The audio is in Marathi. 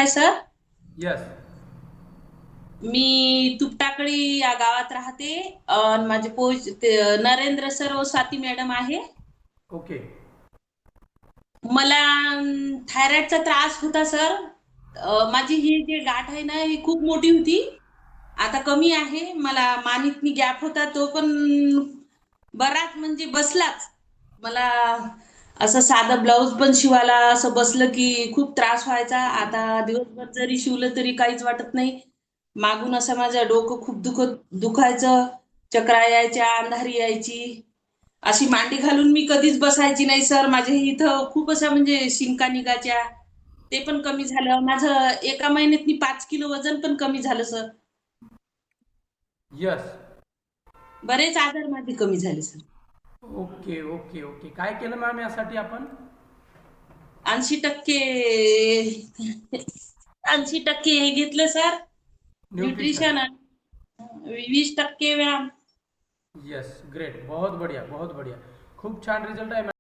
आहे सर. यस. मी तुपटाकळी या गावात राहते. माझे नरेंद्र सर व स्वाती मॅडम आहे. ओके. मला थायरॉइडचा त्रास होता सर. माझी ही जी गाठ आहे ना ही खूप मोठी होती. आता कमी आहे. मला मानेतनी गॅप होता तो पण बराच म्हणजे बसलाच. मला असं साधं ब्लाऊज पण शिवायला असं बसलं की खूप त्रास व्हायचा. आता दिवसभर जरी शिवलं तरी काहीच वाटत नाही. मागून असं माझं डोकं खूप दुखायचं. चक्रा यायच्या, अंधारी यायची. अशी मांडी घालून मी कधीच बसायची नाही सर. माझ्या इथं खूप अशा म्हणजे शिंका निघायच्या. ते पण कमी झालं. माझं एका महिन्यात 5 किलो वजन पण कमी झालं सर. यस. बरेच आजार माझे कमी झाले सर. Okay okay okay. काय केलं मॅम यासाठी आपण? 80% 80% हे घेतलं सर न्यूट्रिशन. न्यूट्रिशन. 20% व्यायाम. Yes, great. बहुत बढ़िया, बहुत बढ़िया. खूप छान रिझल्ट आहे.